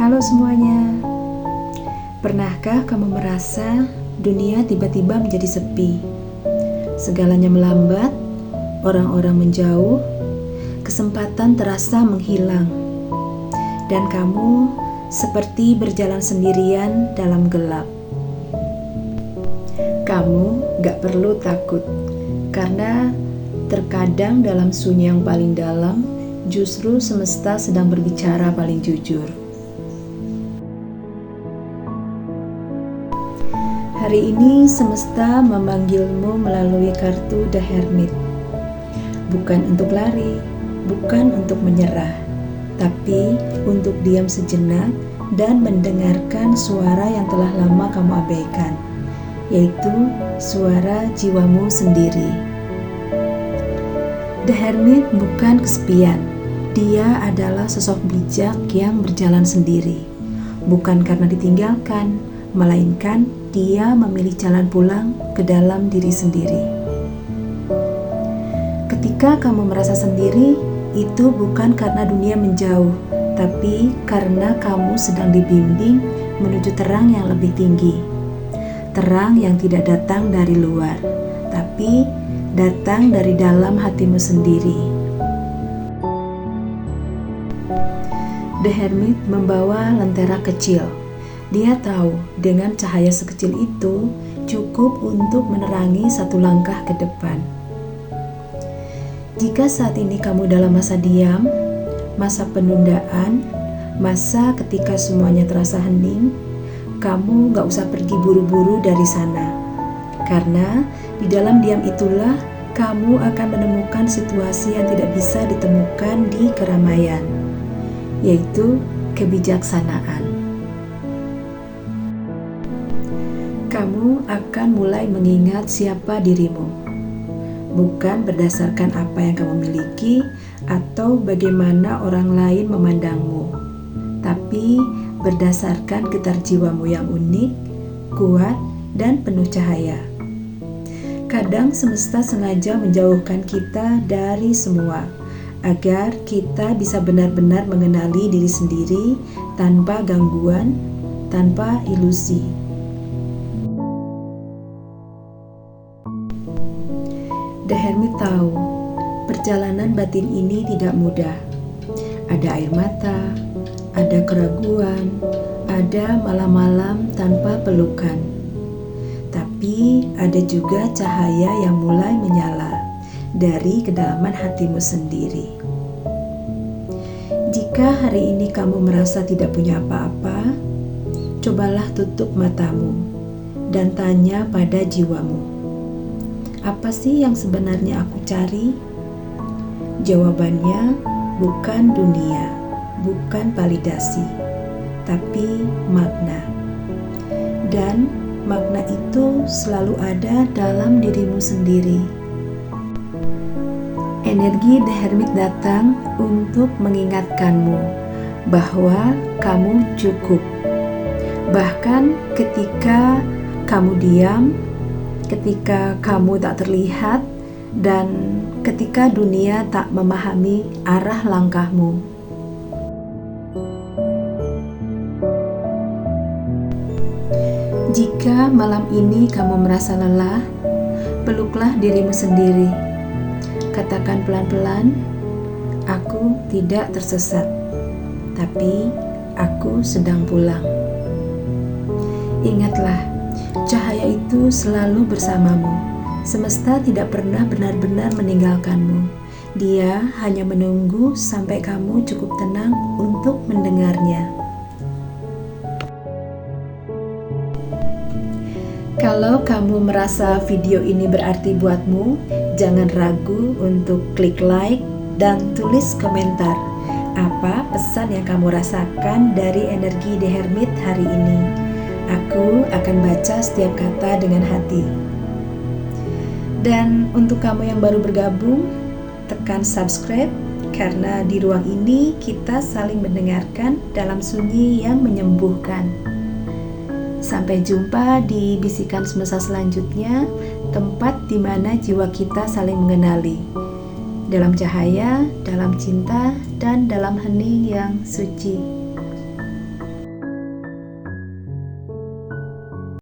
Halo semuanya. Pernahkah kamu merasa dunia tiba-tiba menjadi sepi? Segalanya melambat, orang-orang menjauh, kesempatan terasa menghilang, dan kamu seperti berjalan sendirian dalam gelap. Kamu gak perlu takut, karena terkadang dalam sunyi yang paling dalam, justru semesta sedang berbicara paling jujur. Hari ini semesta memanggilmu melalui kartu The Hermit. Bukan untuk lari, bukan untuk menyerah, tapi untuk diam sejenak dan mendengarkan suara yang telah lama kamu abaikan, yaitu suara jiwamu sendiri. The Hermit bukan kesepian. Dia adalah sosok bijak yang berjalan sendiri. Bukan karena ditinggalkan, melainkan dia memilih jalan pulang ke dalam diri sendiri. Ketika kamu merasa sendiri, itu bukan karena dunia menjauh, tapi karena kamu sedang dibimbing menuju terang yang lebih tinggi. Terang yang tidak datang dari luar, tapi datang dari dalam hatimu sendiri. The Hermit membawa lentera kecil. Dia tahu dengan cahaya sekecil itu cukup untuk menerangi satu langkah ke depan. Jika saat ini kamu dalam masa diam, masa penundaan, masa ketika semuanya terasa hening, kamu gak usah pergi buru-buru dari sana. Karena di dalam diam itulah kamu akan menemukan situasi yang tidak bisa ditemukan di keramaian, yaitu kebijaksanaan. Kamu akan mulai mengingat siapa dirimu, bukan berdasarkan apa yang kamu miliki atau bagaimana orang lain memandangmu, tapi berdasarkan getar jiwamu yang unik, kuat, dan penuh cahaya. Kadang semesta sengaja menjauhkan kita dari semua, agar kita bisa benar-benar mengenali diri sendiri tanpa gangguan, tanpa ilusi. The Hermit tahu, perjalanan batin ini tidak mudah. Ada air mata, ada keraguan, ada malam-malam tanpa pelukan. Tapi ada juga cahaya yang mulai menyala dari kedalaman hatimu sendiri. Jika hari ini kamu merasa tidak punya apa-apa, cobalah tutup matamu dan tanya pada jiwamu, apa sih yang sebenarnya aku cari? Jawabannya bukan dunia, bukan validasi, tapi makna. Dan makna itu selalu ada dalam dirimu sendiri. Energi The Hermit datang untuk mengingatkanmu bahwa kamu cukup. Bahkan ketika kamu diam, ketika kamu tak terlihat, dan ketika dunia tak memahami arah langkahmu. Jika malam ini kamu merasa lelah, peluklah dirimu sendiri. Katakan pelan-pelan, aku tidak tersesat, tapi aku sedang pulang. Ingatlah, cahaya itu selalu bersamamu. Semesta tidak pernah benar-benar meninggalkanmu. Dia hanya menunggu sampai kamu cukup tenang untuk mendengarnya. Kalau kamu merasa video ini berarti buatmu, jangan ragu untuk klik like dan tulis komentar. Apa pesan yang kamu rasakan dari energi The Hermit hari ini? Aku akan baca setiap kata dengan hati. Dan untuk kamu yang baru bergabung, tekan subscribe, karena di ruang ini kita saling mendengarkan dalam sunyi yang menyembuhkan. Sampai jumpa di bisikan semesta selanjutnya, tempat di mana jiwa kita saling mengenali. Dalam cahaya, dalam cinta, dan dalam hening yang suci.